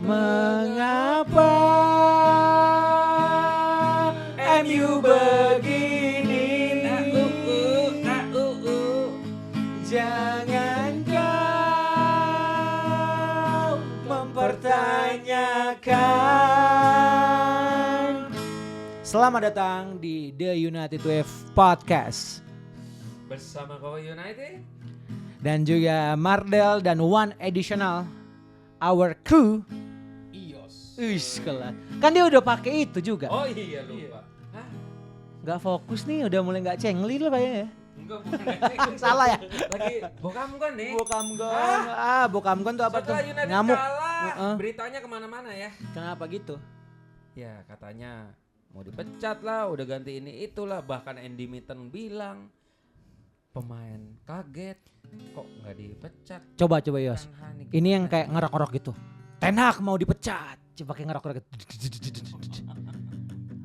Mengapa MU begini? Jangan kau mempertanyakan. Selamat datang di The United Wave Podcast bersama Koko United dan juga Mardel dan one additional our crew. Ios. Kan dia udah pakai itu juga. Oh iya lupa. Hah? Gak fokus nih, udah mulai gak cengli lo kayaknya. Enggak bukan. Salah ya? Lagi bokamgon nih. Bokamgon. Bokamgon tuh apa tuh? Setelah United Ngamuk. kalah, beritanya kemana-mana ya. Kenapa gitu? Ya katanya mau dipecat lah, udah ganti ini itulah. Bahkan Andy Mitten bilang pemain kaget kok nggak dipecat. Coba Yos. Ini yang kayak ngerok-ngerok gitu. Ten Hag mau dipecat. Coba kayak ngerok-ngerok gitu.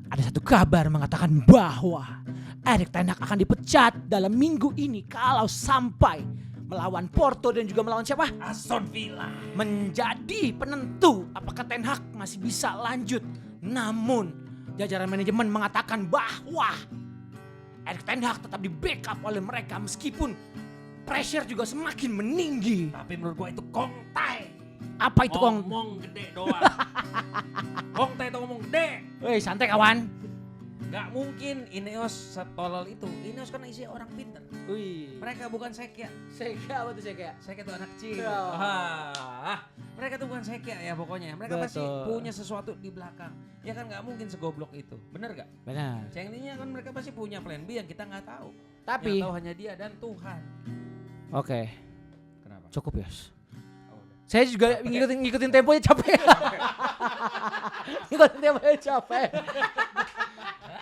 Ada satu kabar mengatakan bahwa Erik Ten Hag akan dipecat dalam minggu ini kalau sampai melawan Porto dan juga melawan siapa? Aston Villa. Menjadi penentu apakah Ten Hag masih bisa lanjut. Namun jajaran manajemen mengatakan bahwa Erik Ten Hag tetap di backup oleh mereka meskipun pressure juga semakin meninggi. Tapi menurut gua itu kongtai. Apa itu Kong? Ngomong gede doang. Kongtai itu ngomong gede. Woi santai kawan. Gak mungkin Ineos setolol itu. Ineos kan isi orang pinter. Wih. Mereka bukan sekya. Sekya apa tuh sekya? Sekya itu anak kecil. Oh. Mereka tuh bukan sekya ya pokoknya. Mereka pasti punya sesuatu di belakang. Ya kan gak mungkin segoblok itu. Bener gak? Benar. Cenglinya kan mereka pasti punya plan B yang kita gak tahu. Tapi yang tahu hanya dia dan Tuhan. Oke. Kenapa? Cukup Yos. Saya juga ngikutin temponya capek. Ngikutin temponya capek.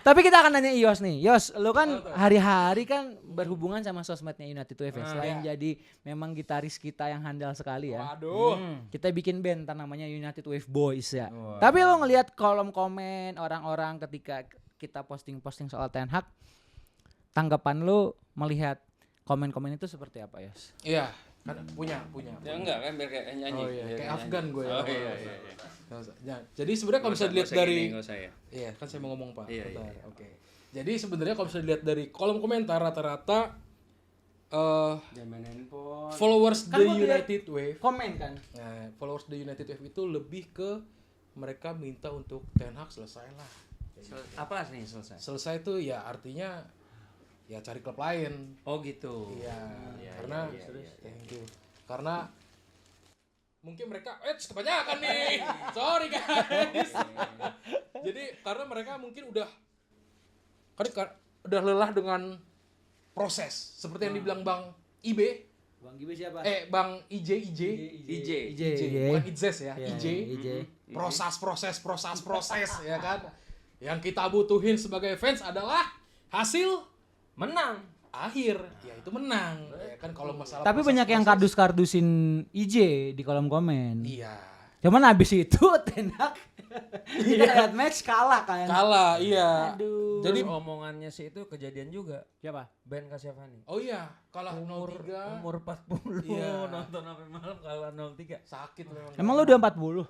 Tapi kita akan nanya Yos nih. Yos, lu kan hari-hari kan berhubungan sama sosmednya United Wave. Selain jadi memang gitaris kita yang handal sekali ya. Waduh. Kita bikin band namanya United Wave Boys ya. Tapi lu ngelihat kolom komen orang-orang ketika kita posting-posting soal Ten Hag, tanggapan lu melihat komen-komen itu seperti apa, Yos? Iya, kan punya. Ya enggak kan biar kayak nyanyi. Oh iya, kayak Afgan gue ya. Oh iya. Ya, jadi sebenarnya kalau bisa dilihat dari saya. iya, kan saya mau ngomong, Pak. Iya, Bentar, iya. Oke. Jadi sebenarnya kalau bisa dilihat dari kolom komentar rata-rata Jangan handphone. followers Kan The gua lihat United Wave. Komen kan? Nah, followers The United Wave itu lebih ke mereka minta untuk Ten Hag selesai lah. Apa nih selesai? Selesai tuh ya artinya ya cari klub lain. Oh gitu. Iya, karena thank you. Karena mungkin mereka kebanyakan nih. Sorry guys. Jadi karena mereka mungkin udah lelah dengan proses seperti yang dibilang Bang Ibe. Bang Gibe siapa? Bang IJ. Bukan Idzes ya, IJ. Proses ya kan. Yang kita butuhin sebagai fans adalah hasil Menang. akhir, ya itu menang. Ya kan kalau masalah Tapi banyak yang kardus-kardusin IJ di kolom komen. Iya. Cuman abis itu Ten Hag kita lihat match kalah kan. Kalah, iya. Aduh. Jadi Terus omongannya sih itu kejadian juga. siapa? Ben Kasyafani. oh iya, kalah 0-3. Umur 40 Iya. nonton sampai malam kalah 0-3. Sakit memang. Emang lu udah 40?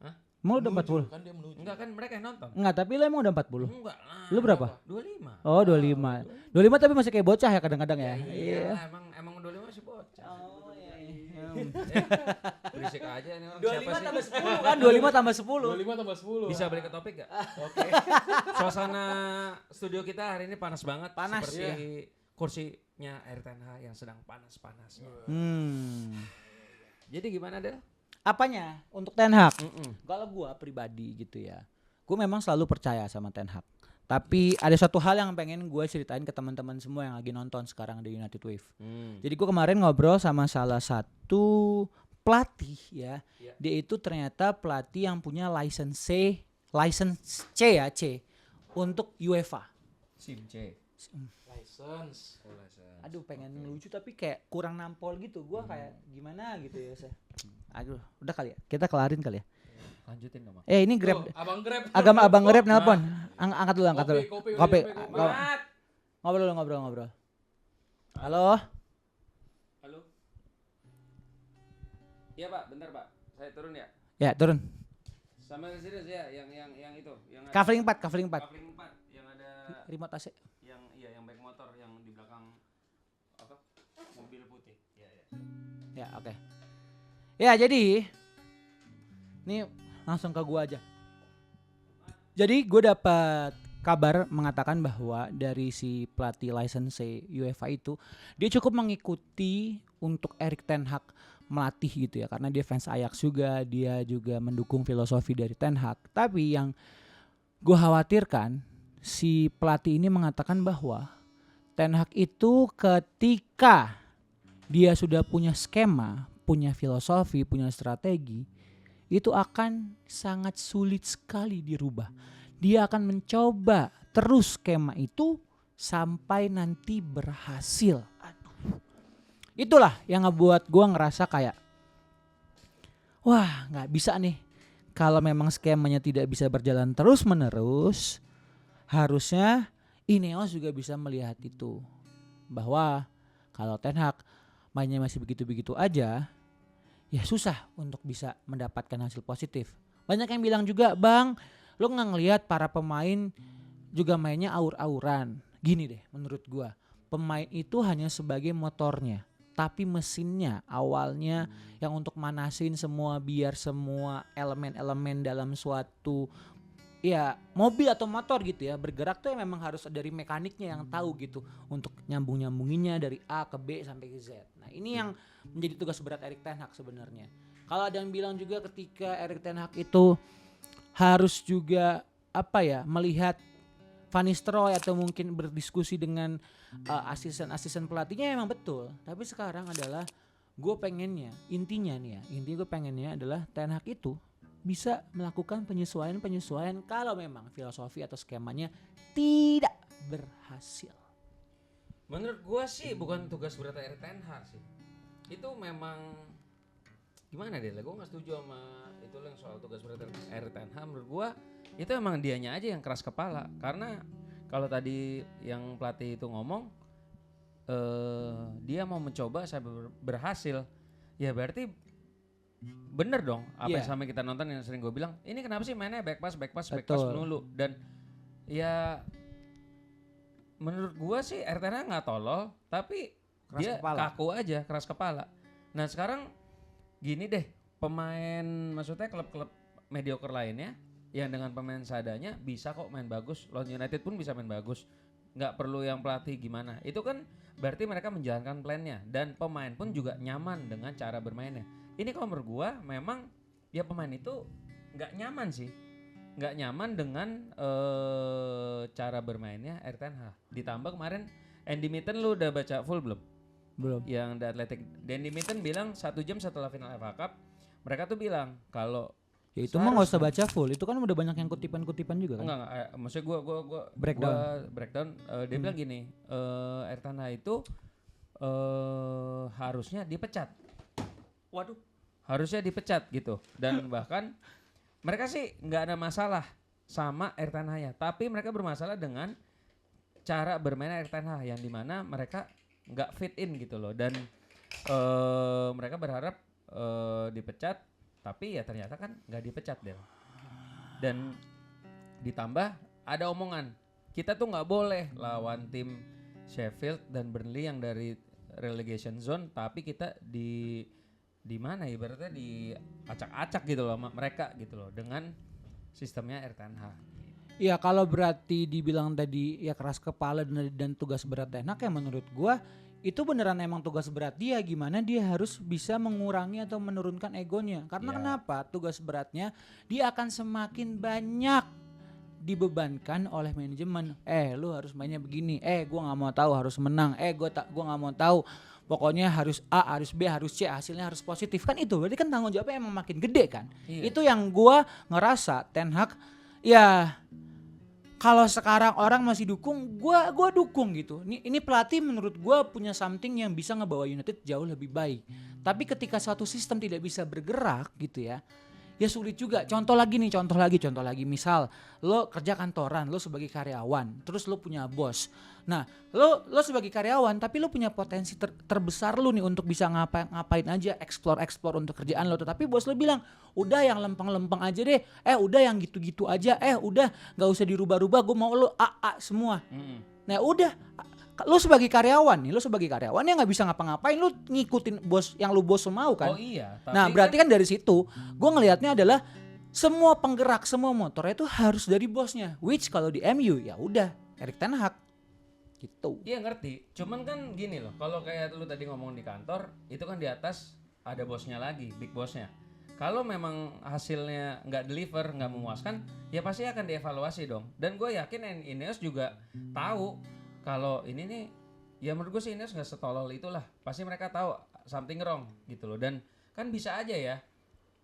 Hah? Emang lu udah Menuju, 40? kan dia menuju. Enggak kan mereka yang nonton. Enggak, tapi lu emang udah 40? Enggak lah. Lu berapa? 25. Oh 25. 25 tapi masih kayak bocah ya kadang-kadang ya? Iya, emang 25 masih bocah. Oh iya. Berisik aja ini orang 25 siapa sih? tambah 10 kan? 25 tambah 10. 25 tambah 10. Bisa balik ke topik gak? Oke. Suasana studio kita hari ini panas banget. Panas, seperti kursinya Erik Ten Hag yang sedang panas-panasnya. Jadi gimana Del? Apanya? Untuk Ten Hag? Kalau gua pribadi gitu ya. Gua memang selalu percaya sama Ten Hag. Tapi ada satu hal yang pengen gue ceritain ke teman-teman semua yang lagi nonton sekarang di United Wave. Jadi gue kemarin ngobrol sama salah satu pelatih ya. Dia itu ternyata pelatih yang punya license C ya, C untuk UEFA. Sim C. License. Aduh pengen lucu tapi kayak kurang nampol gitu. Gue kayak gimana gitu ya. Aduh udah kali ya. Kita kelarin kali ya. Lanjutin dong. Ini Grab. Tuh, Abang Grab. Abang Grab nelpon. Angkat dulu. Kopi. Mat. Ngobrol. Halo. Halo. Iya Pak, bentar Pak. Saya turun ya. Ya, turun. Sama serius ya, yang itu, yang ada Covering 4 covering 4 yang ada remote AC. yang back motor yang di belakang apa? Mobil putih. Iya, iya. Ya, oke. Ya, jadi ini langsung ke gua aja. Jadi gue dapat kabar mengatakan bahwa dari si pelatih license UEFA itu dia cukup mengikuti untuk Erik ten Hag melatih gitu ya, karena dia fans Ajax juga, dia juga mendukung filosofi dari Ten Hag. Tapi yang gue khawatirkan si pelatih ini mengatakan bahwa Ten Hag itu ketika dia sudah punya skema, punya filosofi, punya strategi, itu akan sangat sulit sekali dirubah. Dia akan mencoba terus skema itu sampai nanti berhasil. Aduh. Itulah yang ngebuat gue ngerasa kayak, wah gak bisa nih. Kalau memang skemanya tidak bisa berjalan terus menerus, harusnya Ineos juga bisa melihat itu. Bahwa kalau Ten Hag mainnya masih begitu-begitu aja, ya susah untuk bisa mendapatkan hasil positif. Banyak yang bilang juga, Bang, lo nggak ngelihat para pemain juga mainnya aur-auran. Gini deh, menurut gua, pemain itu hanya sebagai motornya, tapi mesinnya awalnya yang untuk manasin semua biar semua elemen-elemen dalam suatu ya mobil atau motor gitu ya bergerak tuh memang harus dari mekaniknya yang tahu gitu untuk nyambung-nyambunginnya dari A ke B sampai ke Z. Nah ini yang menjadi tugas berat Erik ten Hag sebenarnya. Kalau ada yang bilang juga ketika Erik ten Hag itu harus juga melihat Van Nistelrooy atau mungkin berdiskusi dengan asisten pelatihnya, emang betul. Tapi sekarang adalah intinya gue pengennya adalah Ten Hag itu bisa melakukan penyesuaian kalau memang filosofi atau skemanya tidak berhasil. Menurut gua sih bukan tugas berat Erik ten Hag sih. Itu memang gimana deh, gua nggak setuju sama itu yang soal tugas berat Erik ten Hag. Menurut gua itu emang dianya aja yang keras kepala. Karena kalau tadi yang pelatih itu ngomong dia mau mencoba sampai berhasil, ya berarti bener dong apa yang sama kita nonton yang sering gue bilang, ini kenapa sih mainnya back pass melulu. Dan ya menurut gue sih Erik ten Hag nggak tolol, tapi keras dia kepala. Kaku aja, keras kepala. Nah sekarang gini deh, pemain maksudnya klub-klub mediocre lainnya yang dengan pemain seadanya bisa kok main bagus. Lawan United pun bisa main bagus, nggak perlu yang pelatih gimana. Itu kan berarti mereka menjalankan plannya dan pemain pun juga nyaman dengan cara bermainnya. Ini kalau menurut gua memang ya pemain itu nggak nyaman sih, nggak nyaman dengan cara bermainnya Erik ten Hag. Ditambah kemarin Andy Mitten, lu udah baca full belum? Belum. Yang The Athletic, Andy Mitten bilang 1 jam setelah final FA Cup mereka tuh bilang kalau ya itu mah nggak usah baca full, itu kan udah banyak yang kutipan-kutipan juga kan. Enggak, maksudnya gua breakdown. Dia bilang gini, Erik ten Hag itu harusnya dipecat. Waduh, harusnya dipecat gitu. Dan bahkan mereka sih nggak ada masalah sama Erik ten Hag ya, tapi mereka bermasalah dengan cara bermain Erik ten Hag yang dimana mereka nggak fit in gitu loh. Dan mereka berharap dipecat, tapi ya ternyata kan nggak dipecat deh. Dan ditambah ada omongan kita tuh nggak boleh lawan tim Sheffield dan Burnley yang dari relegation zone, tapi kita di mana ibaratnya di acak-acak gitu loh sama mereka gitu loh dengan sistemnya Erik ten Hag. Ya kalau berarti dibilang tadi ya keras kepala dan tugas berat Ten Hag, ya menurut gua itu beneran emang tugas berat dia, gimana dia harus bisa mengurangi atau menurunkan egonya. Karena kenapa? Tugas beratnya dia akan semakin banyak dibebankan oleh manajemen. Lu harus mainnya begini. Gua nggak mau tahu harus menang. Gua nggak mau tahu. Pokoknya harus A, harus B, harus C, hasilnya harus positif. Kan itu berarti kan tanggung jawabnya emang makin gede kan. Iya. Itu yang gua ngerasa Ten Hag ya kalau sekarang orang masih dukung, gua dukung gitu. Ini pelatih menurut gua punya something yang bisa ngebawa United jauh lebih baik. Tapi ketika suatu sistem tidak bisa bergerak gitu ya, ya sulit juga. Contoh lagi. Misal lo kerja kantoran, lo sebagai karyawan, terus lo punya bos. Nah, lo sebagai karyawan tapi lo punya potensi terbesar lo nih untuk bisa ngapain aja, explore untuk kerjaan lo. Tapi bos lo bilang, udah yang lempeng-lempeng aja deh. Udah yang gitu-gitu aja. Udah nggak usah dirubah-rubah. Gue mau lo AA semua. Nah, udah. Lo sebagai karyawan ya nggak bisa ngapa-ngapain, lo ngikutin bos yang lo bos mau kan. Oh iya. Nah berarti kan dari situ gue ngelihatnya adalah semua penggerak, semua motor itu harus dari bosnya. Which kalau di MU ya udah Erik ten Hag gitu. Iya ngerti. Cuman kan gini loh, kalau kayak lu tadi ngomong di kantor, itu kan di atas ada bosnya lagi, big bosnya. Kalau memang hasilnya nggak deliver, nggak memuaskan, ya pasti akan dievaluasi dong. Dan gue yakin Ineos juga tahu kalau ini nih, ya menurut gue sih Ineos nggak setolol itulah. Pasti mereka tahu something wrong gitu loh. Dan kan bisa aja ya.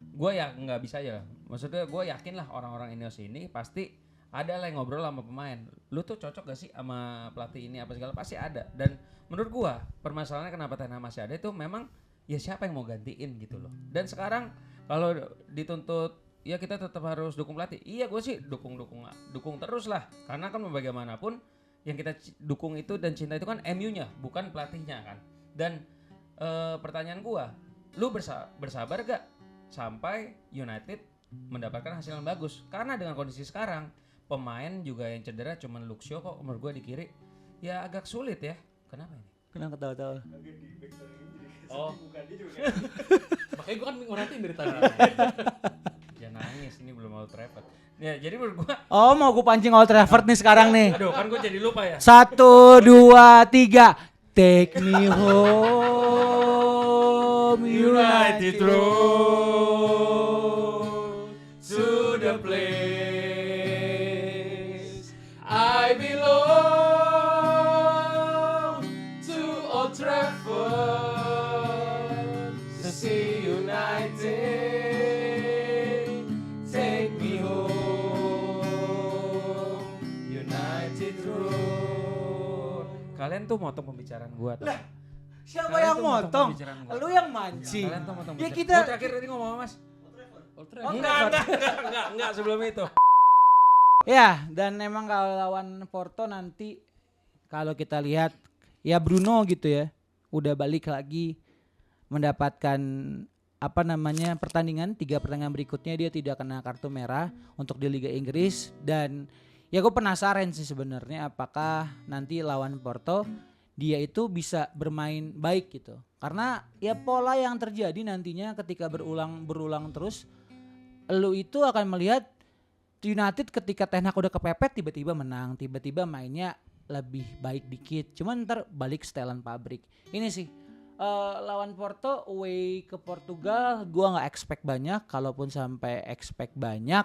Gue ya nggak bisa ya. Maksudnya gue yakin lah orang-orang Ineos ini pasti ada lah yang ngobrol sama pemain. Lu tuh cocok gak sih sama pelatih ini apa segala, pasti ada. Dan menurut gue permasalahannya kenapa Ten Hag masih ada itu memang ya siapa yang mau gantiin gitu loh. Dan sekarang kalau dituntut ya kita tetap harus dukung pelatih. Iya gue sih dukung terus lah. Karena kan bagaimanapun yang kita dukung itu dan cinta itu kan MU-nya, bukan pelatihnya kan. Dan pertanyaan gua, lu bersabar gak sampai United mendapatkan hasil yang bagus? Karena dengan kondisi sekarang, pemain juga yang cedera cuman Luke Shaw kok menurut gua di kiri. Ya agak sulit ya. Kenapa ini? Kenapa ketawa-tawa? Oh. Makanya gue kan nguratin dari tadi. Jangan nangis, ini belum Old Trafford. Ya jadi menurut gua. Oh mau gue pancing Old Trafford nih sekarang nih. Aduh kan gua jadi lupa ya. 1, 2, 3. Take me home United Road to the place I belong, to Old Trafford to see United. Take me home United Road. Kalian tuh motong pembicaraan gua tuh. Siapa Kalian yang tuh motong motong? pembicaraan gua. Lu yang mancing. Kalian tuh motong Ya pembicaraan. kita Gua terakhir tadi ngomong apa, Mas? Old Trafford. Enggak sebelum itu. Ya, dan emang kalau lawan Porto nanti kalau kita lihat ya Bruno gitu ya, udah balik lagi mendapatkan pertandingan 3 pertandingan berikutnya dia tidak kena kartu merah untuk di Liga Inggris. Dan ya gue penasaran sih sebenarnya apakah nanti lawan Porto dia itu bisa bermain baik gitu. Karena ya pola yang terjadi nantinya ketika berulang terus, lu itu akan melihat United ketika Ten Hag udah kepepet tiba-tiba menang, tiba-tiba mainnya lebih baik dikit. Cuman ntar balik setelan pabrik. Ini sih lawan Porto away ke Portugal gua nggak expect banyak. Kalaupun sampai expect banyak,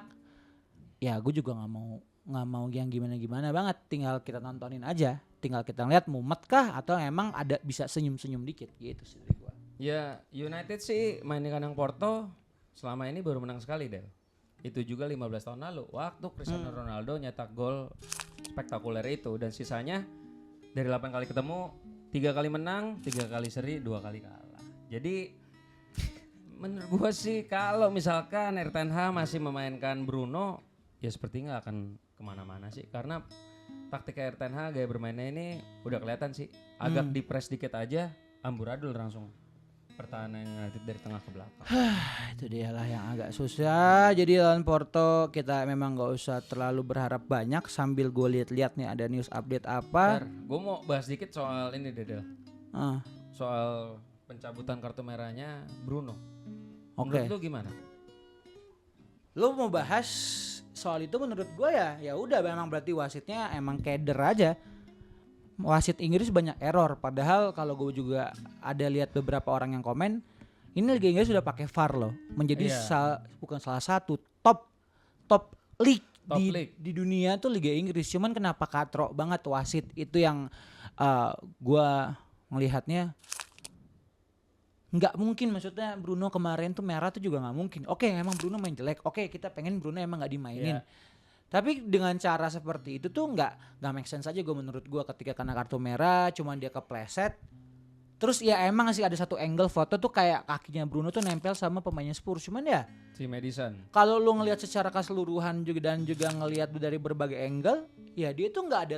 ya gue juga nggak mau yang gimana banget. Tinggal kita nontonin aja. Tinggal kita lihat mumet kah atau emang ada bisa senyum-senyum dikit gitu sih dari gua. Ya United sih main di kandang Porto selama ini baru menang sekali Del. Itu juga 15 tahun lalu waktu Cristiano Ronaldo nyetak gol spektakuler itu. Dan sisanya dari 8 kali ketemu 3 kali menang, 3 kali seri, 2 kali kalah. Jadi menurut gua sih kalau misalkan Erik ten Hag masih memainkan Bruno, ya sepertinya gak akan kemana-mana sih. Karena taktik Erik ten Hag gaya bermainnya ini udah kelihatan sih. Agak di-press dikit aja, amburadul langsung pertahanan United dari tengah ke belakang. Itu dia lah yang agak susah. Jadi lawan Porto kita memang gak usah terlalu berharap banyak. Sambil gue lihat-lihat nih ada news update apa. Gue mau bahas dikit soal ini Dedel. Soal pencabutan kartu merahnya Bruno. Oke. Menurut lu gimana? Lu mau bahas soal itu menurut gue ya udah memang berarti wasitnya emang keder aja. Wasit Inggris banyak error, padahal kalau gue juga ada lihat beberapa orang yang komen, ini Liga Inggris sudah pakai VAR loh, menjadi bukan salah satu top league di dunia tuh Liga Inggris. Cuman kenapa katrok banget wasit itu yang gue melihatnya nggak mungkin. Maksudnya Bruno kemarin tuh merah tuh juga nggak mungkin. Oke, emang Bruno main jelek. Oke, kita pengen Bruno emang nggak dimainin. Tapi dengan cara seperti itu tuh nggak make sense aja gue menurut gue ketika kena kartu merah cuman dia kepleset Terus ya emang sih ada satu angle foto tuh kayak kakinya Bruno tuh nempel sama pemainnya Spurs. Cuman ya Si Madison. kalau lu ngelihat secara keseluruhan juga dan juga ngelihat dari berbagai angle, ya dia tuh nggak ada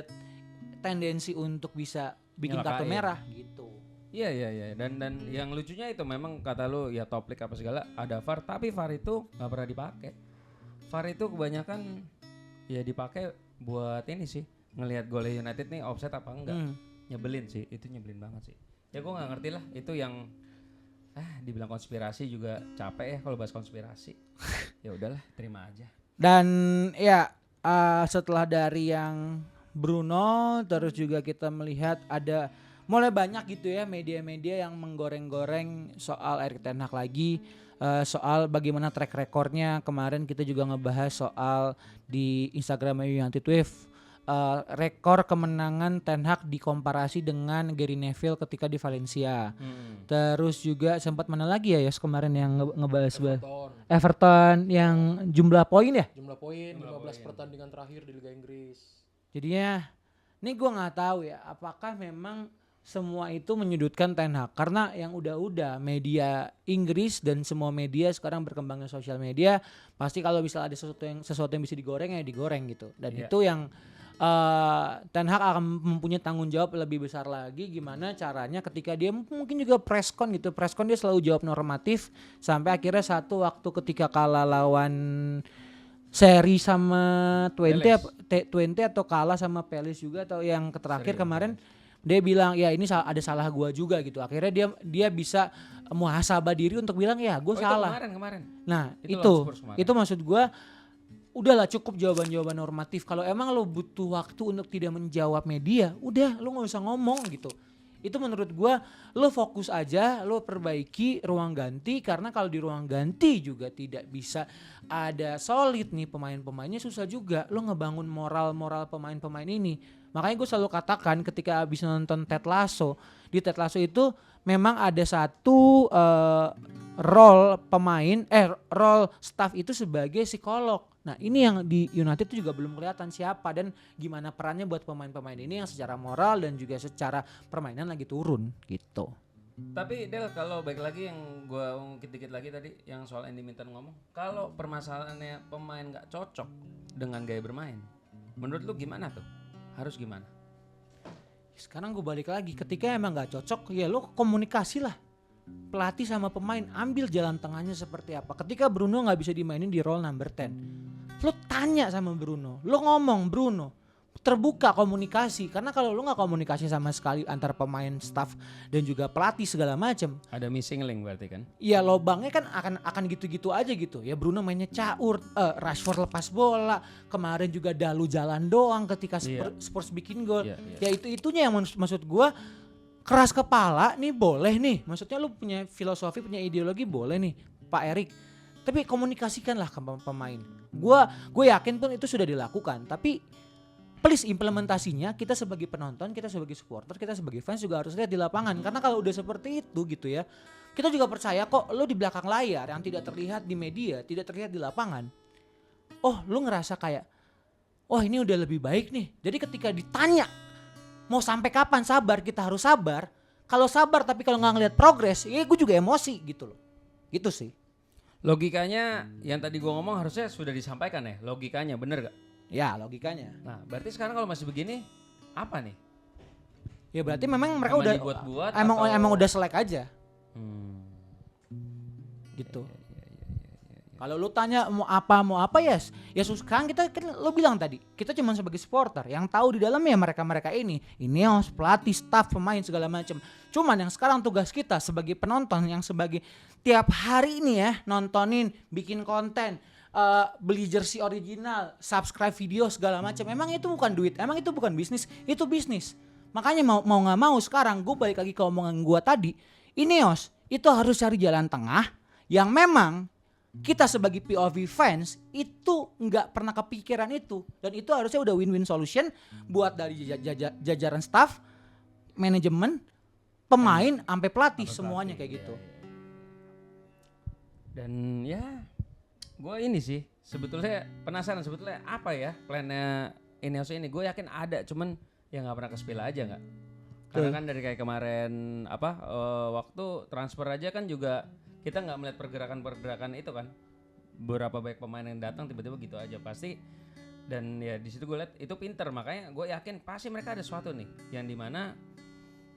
tendensi untuk bisa bikin kartu Nyelakain. merah gitu. Iya. Dan yang lucunya itu memang kata lu ya top league apa segala ada VAR, tapi VAR itu nggak pernah dipakai. VAR itu kebanyakan ya dipakai buat ini sih, ngelihat gol United nih offside apa enggak. Nyebelin sih, itu nyebelin banget sih. Ya gue nggak ngerti lah, itu yang dibilang konspirasi juga capek ya kalau bahas konspirasi. Ya udahlah, terima aja. Dan ya setelah dari yang Bruno, terus juga kita melihat ada mulai banyak gitu ya media-media yang menggoreng-goreng soal Erik ten Hag lagi, soal bagaimana track recordnya. Kemarin kita juga ngebahas soal di Instagram United Wave, rekor kemenangan Ten Hag dikomparasi dengan Gary Neville ketika di Valencia. Terus juga sempat mana lagi ya kemarin yang ngebahas Everton yang jumlah poin ya? Jumlah poin 15 pertandingan terakhir di Liga Inggris. Jadinya ini gue nggak tahu ya apakah memang semua itu menyudutkan Ten Hag, karena yang udah media Inggris dan semua media sekarang berkembangnya sosial media, pasti kalau bisa ada sesuatu yang bisa digoreng ya digoreng gitu. Dan itu yang Ten Hag akan mempunyai tanggung jawab lebih besar lagi gimana caranya ketika dia mungkin juga press con gitu. Press con dia selalu jawab normatif sampai akhirnya satu waktu ketika kalah lawan seri sama 20 atau kalah sama Palace juga atau yang terakhir kemarin dia bilang ya ini ada salah gua juga gitu. Akhirnya dia bisa muhasabah diri untuk bilang ya gua salah. Kemarin. Nah, Itu itu maksud gua udahlah cukup jawaban-jawaban normatif. Kalau emang lo butuh waktu untuk tidak menjawab media, udah lo nggak usah ngomong gitu. Itu menurut gua lo fokus aja, lo perbaiki ruang ganti, karena kalau di ruang ganti juga tidak bisa ada solid nih pemain-pemainnya, susah juga lo ngebangun moral pemain-pemain ini. Makanya gue selalu katakan ketika abis nonton Ted Lasso, di Ted Lasso itu memang ada satu role staff itu sebagai psikolog. Nah ini yang di United itu juga belum kelihatan siapa dan gimana perannya buat pemain-pemain ini yang secara moral dan juga secara permainan lagi turun gitu. Tapi Del, kalau baik lagi yang gue ungkit dikit lagi tadi yang soal Andy Minton ngomong, kalau permasalahannya pemain nggak cocok dengan gaya bermain, menurut lu gimana tuh? Harus gimana? Sekarang gue balik lagi, ketika emang nggak cocok ya lo komunikasi lah. Pelatih sama pemain ambil jalan tengahnya seperti apa. Ketika Bruno nggak bisa dimainin di role number 10, lo tanya sama Bruno, lo ngomong Bruno, terbuka komunikasi. Karena kalau lo nggak komunikasi sama sekali antar pemain, staff dan juga pelatih segala macam, ada missing link berarti kan? ya lobangnya kan akan gitu-gitu aja gitu. Ya Bruno mainnya caur, Rashford lepas bola, kemarin juga Dalu jalan doang ketika Spurs bikin gol. Ya itunya yang maksud gue. Keras kepala nih boleh nih, maksudnya lu punya filosofi, punya ideologi boleh nih Pak Erik, tapi komunikasikanlah ke pemain. Gue yakin pun itu sudah dilakukan, tapi please implementasinya kita sebagai penonton, kita sebagai supporter, kita sebagai fans juga harus lihat di lapangan. Karena kalau udah seperti itu gitu ya, kita juga percaya kok lu di belakang layar yang tidak terlihat di media, tidak terlihat di lapangan, oh lu ngerasa kayak ini udah lebih baik nih. Jadi ketika ditanya mau sampai kapan sabar, kita harus sabar. Kalau sabar tapi kalau nggak ngeliat progres, ya gue juga emosi gitu loh. Gitu sih. Logikanya yang tadi gue ngomong harusnya sudah disampaikan ya, logikanya bener gak? Ya logikanya. Nah berarti sekarang kalau masih begini apa nih? Ya berarti memang mereka emang udah dibuat-buat emang udah selek aja. Gitu. Kalau lu tanya mau apa ya sekarang kita kan lu bilang tadi kita cuma sebagai supporter yang tahu di dalamnya mereka ini harus pelatih, staff, pemain segala macam. Cuman yang sekarang tugas kita sebagai penonton yang sebagai tiap hari ini ya nontonin, bikin konten, beli jersey original, subscribe video segala macam. Emang itu bukan duit, emang itu bukan bisnis, itu bisnis. Makanya mau nggak mau sekarang gue balik lagi ke omongan gue tadi, Ineos itu harus cari jalan tengah yang memang kita sebagai POV fans itu nggak pernah kepikiran itu, dan itu harusnya udah win-win solution buat dari jajaran staff, manajemen, pemain, sampai pelatih semuanya kayak gitu. Dan ya, gue ini sih sebetulnya penasaran sebetulnya apa ya plannya Ineos ini. Gue yakin ada, cuman ya nggak pernah ke-spill aja nggak. Karena kan dari kayak kemarin waktu transfer aja kan juga kita nggak melihat pergerakan itu kan. Beberapa baik pemain yang datang tiba-tiba gitu aja pasti. Dan ya di situ gue lihat itu pinter, makanya gue yakin pasti mereka ada sesuatu nih yang dimana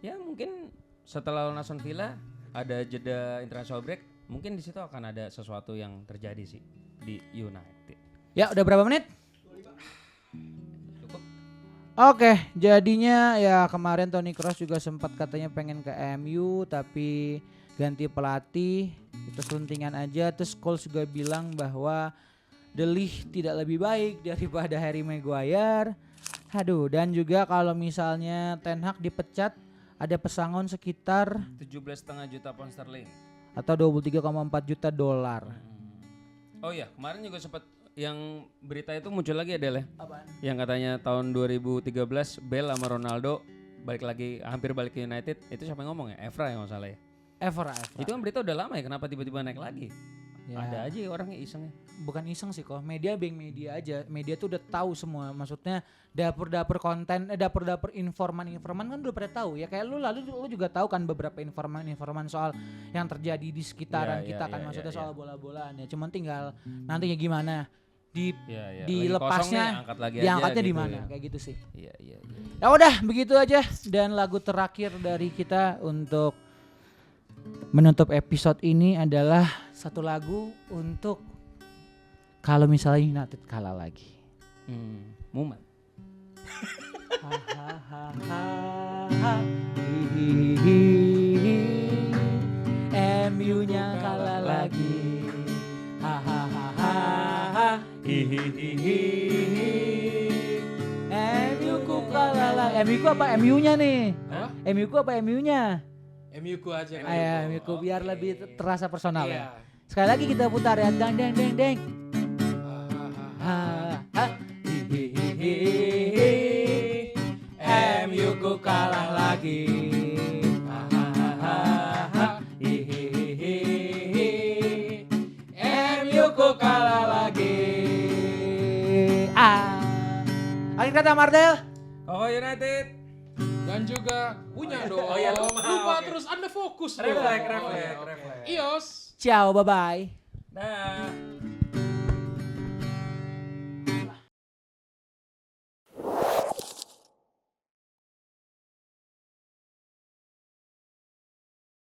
ya mungkin setelah lawan Aston Villa ada jeda international break, mungkin di situ akan ada sesuatu yang terjadi sih di United. Ya udah berapa menit? Cukup. Oke, jadinya ya kemarin Toni Kroos juga sempat katanya pengen ke MU tapi ganti pelatih itu selentingan aja. Terus Scholes juga bilang bahwa De Ligt tidak lebih baik daripada Harry Maguire. Aduh, dan juga kalau misalnya Ten Hag dipecat ada pesangon sekitar 17,5 juta pound sterling atau 23,4 juta dolar. Oh iya, kemarin juga sempat yang berita itu muncul lagi ya Del ya. Apaan? Yang katanya tahun 2013 Bale sama Ronaldo hampir balik ke United. Itu siapa yang ngomong ya? Evra yang nggak salah ya. Evra. Itu kan berita udah lama ya, kenapa tiba-tiba naik lagi? Ya. Ada aja orangnya isengnya. Bukan iseng sih kok, media aja. Media tuh udah tahu semua, maksudnya dapur-dapur konten, dapur-dapur informan kan udah pada tahu ya. Kayak lu juga tahu kan beberapa informan soal yang terjadi di sekitaran kita kan, maksudnya soal bola-bolaan ya. Cuman tinggal nantinya gimana dilepasnya, diangkatnya di mana, kayak gitu sih. Iya. Ya udah begitu aja, dan lagu terakhir dari kita untuk menutup episode ini adalah satu lagu untuk kalau misalnya United kalah lagi. Mumet. MU-nya kalah lagi. MU-ku kalah lagi. MU-ku apa MU-nya nih? MU-ku apa MU-nya? MU-ku aja kan. MU-ku biar lebih terasa personal Iya. ya. Sekali lagi kita putar ya. Dang deng deng deng. MU-ku kalah lagi. MU-ku kalah lagi. Akhir kata Mardel. Oh United. Dan juga punya dong. Oh iya, lupa oke. terus Anda fokus dong. Refleks. Ios. Ciao, bye bye. Dah.